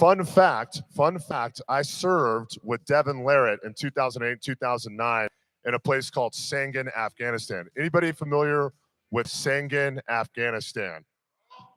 fun fact, I served with Devin Larratt in 2008, 2009 in a place called Sangin, Afghanistan. Anybody familiar with Sangin, Afghanistan?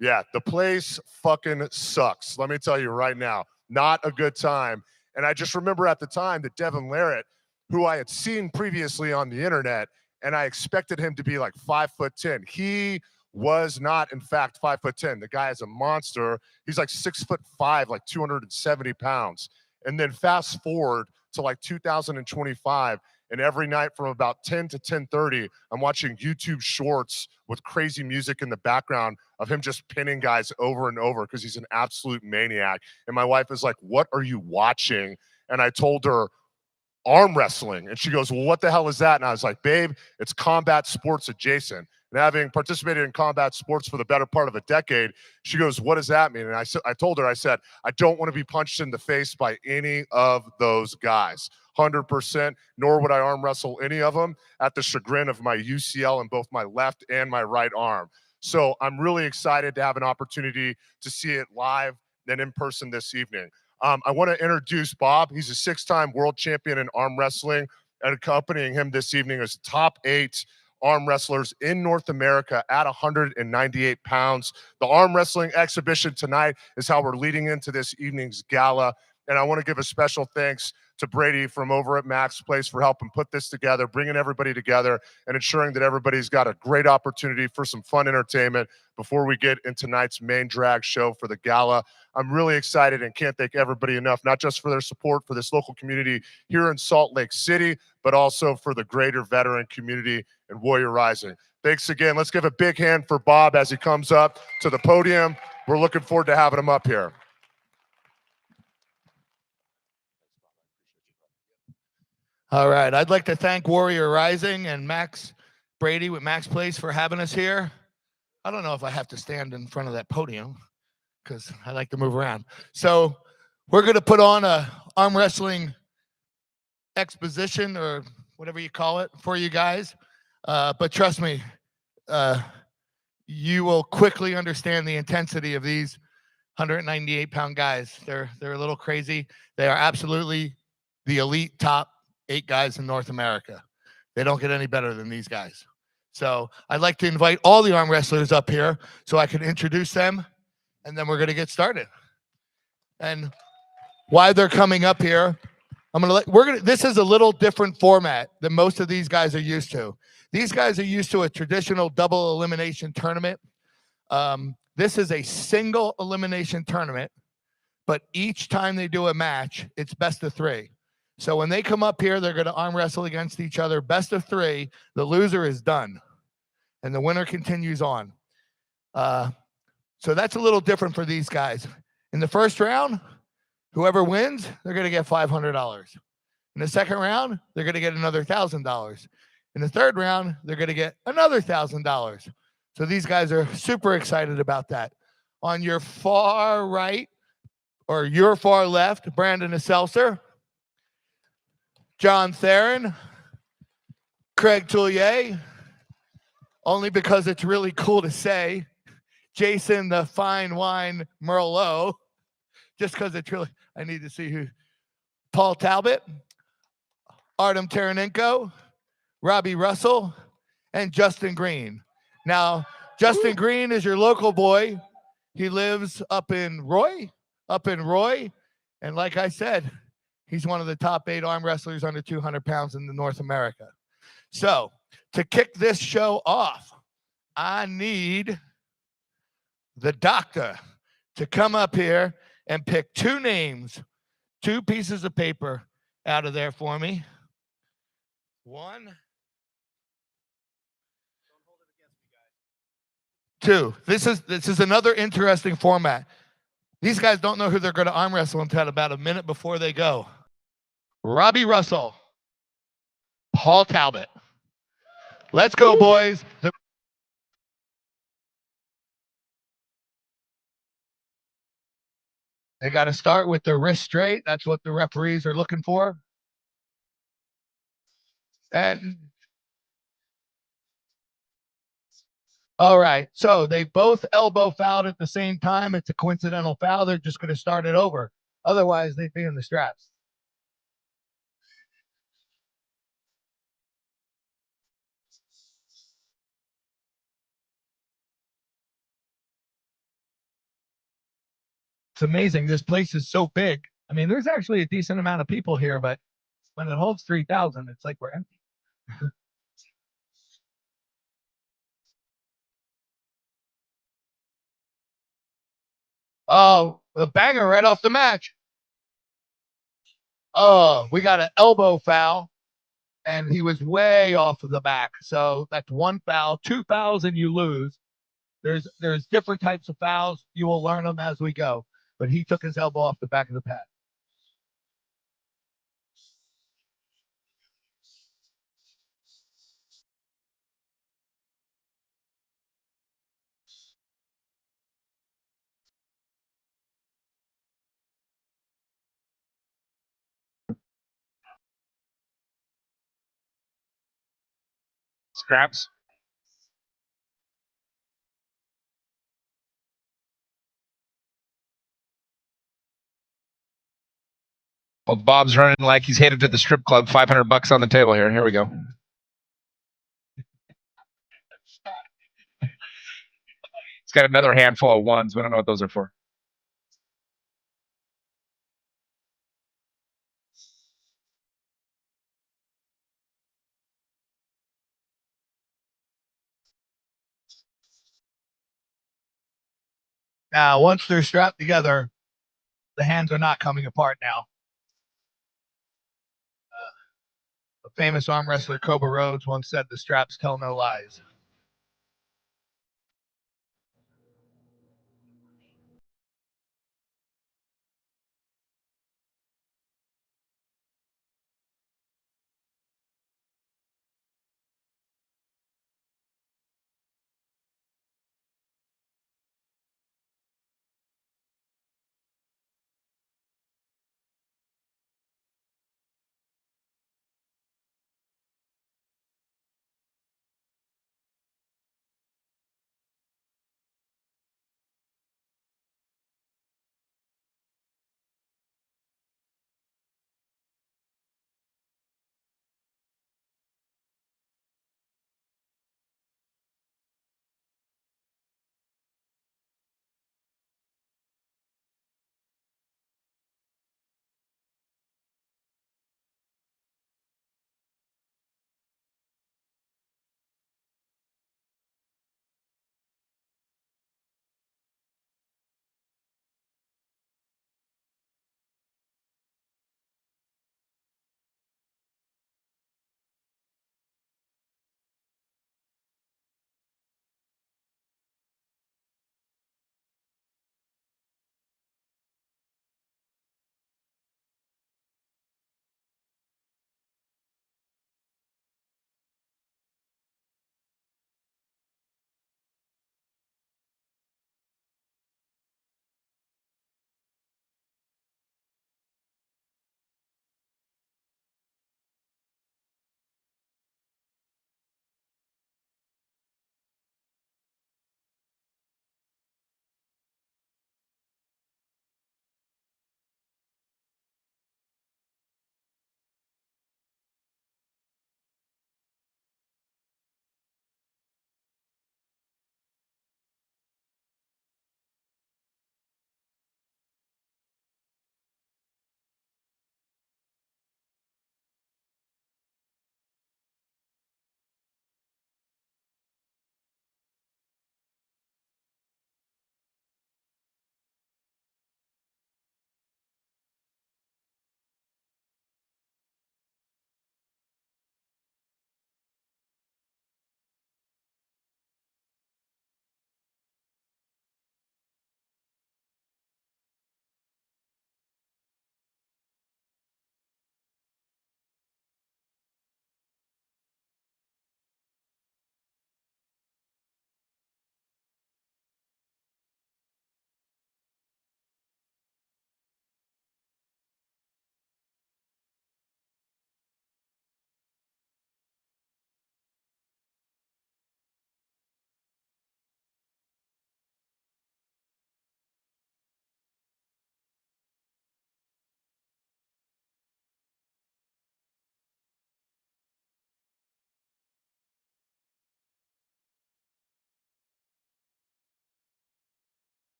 Yeah, the place fucking sucks. Let me tell you right now, not a good time. And I just remember at the time that Devin Larratt, who I had seen previously on the internet, and I expected him to be like 5'10". He was not, in fact, 5'10". The guy is a monster. He's like 6'5", like 270 pounds. And then fast forward to like 2025, and every night from about 10 to 10:30, I'm watching YouTube shorts with crazy music in the background of him just pinning guys over and over because he's an absolute maniac. And my wife is like, "What are you watching?" And I told her, arm wrestling. And she goes, "Well, what the hell is that?" And I was like, "Babe, it's combat sports adjacent." And having participated in combat sports for the better part of a decade, she goes, "What does that mean?" And I told her, I said, "I don't want to be punched in the face by any of those guys. 100%, nor would I arm wrestle any of them at the chagrin of my UCL in both my left and my right arm." So I'm really excited to have an opportunity to see it live and in person this evening. I want to introduce Bob. He's a 6-time world champion in arm wrestling, and accompanying him this evening is top 8 arm wrestlers in North America at 198 pounds. The arm wrestling exhibition tonight is how we're leading into this evening's gala. And I want to give a special thanks to Brady from over at Mac's Place for helping put this together, bringing everybody together, and ensuring that everybody's got a great opportunity for some fun entertainment before we get in tonight's main drag show for the gala. I'm really excited and can't thank everybody enough, not just for their support for this local community here in Salt Lake City, but also for the greater veteran community and Warrior Rising. Thanks again. Let's give a big hand for Bob as he comes up to the podium. We're looking forward to having him up here. All right. I'd like to thank Warrior Rising and Max Brady with Mac's Place for having us here. I don't know if I have to stand in front of that podium because I like to move around. So we're going to put on a arm wrestling exposition or whatever you call it for you guys. But trust me, you will quickly understand the intensity of these 198-pound guys. They're a little crazy. They are absolutely the elite top 8 guys in North America. They don't get any better than these guys. So I'd like to invite all the arm wrestlers up here so I can introduce them, and then we're going to get started. And while they're coming up here, this is a little different format than most of these guys are used to. These guys are used to a traditional double elimination tournament. This is a single elimination tournament, but each time they do a match, it's best of 3. So when they come up here, they're going to arm wrestle against each other. Best of 3. The loser is done, and the winner continues on. So that's a little different for these guys. In the first round, whoever wins, they're going to get $500. In the second round, they're going to get another $1,000. In the third round, they're going to get another $1,000. So these guys are super excited about that. On your far right, or your far left, Brandon Seltzer, John Theron, Craig Tullier, only because it's really cool to say, Jason the Fine Wine Merlot, just because it's really, I need to see who, Paul Talbot, Artem Taranenko, Robbie Russell, and Justin Green. Now, Justin Green is your local boy. He lives up in Roy. And like I said, he's one of the top 8 arm wrestlers under 200 pounds in North America. So to kick this show off, I need the doctor to come up here and pick 2 names, 2 pieces of paper out of there for me. 1, 2. This is another interesting format. These guys don't know who they're going to arm wrestle until about a minute before they go. Robbie Russell, Paul Talbot. Let's go, boys. They got to start with their wrist straight. That's what the referees are looking for. And All right. So they both elbow fouled at the same time. It's a coincidental foul. They're just going to start it over. Otherwise, they'd be in the straps. It's amazing. This place is so big. I mean, there's actually a decent amount of people here, but when it holds 3,000, it's like we're empty. Oh, the banger right off the match. Oh, we got an elbow foul, and he was way off of the back. So that's one foul, two fouls, and you lose. There's different types of fouls. You will learn them as we go. But he took his elbow off the back of the pad. Scraps. Well, Bob's running like he's headed to the strip club. $500 on the table here. Here we go. He's got another handful of ones. We don't know what those are for. Now, once they're strapped together, the hands are not coming apart now. The famous arm wrestler Cobra Rhodes once said, "The straps tell no lies."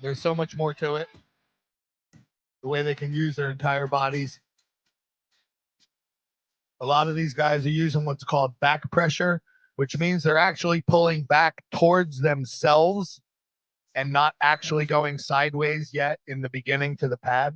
There's so much more to it. The way they can use their entire bodies. A lot of these guys are using what's called back pressure, which means they're actually pulling back towards themselves and not actually going sideways yet in the beginning to the pad.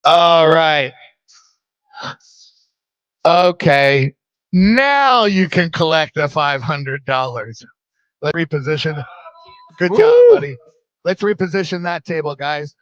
All right. Okay. Now you can collect the $500. Let's reposition. Good job, Woo! buddy. Let's reposition that table, guys.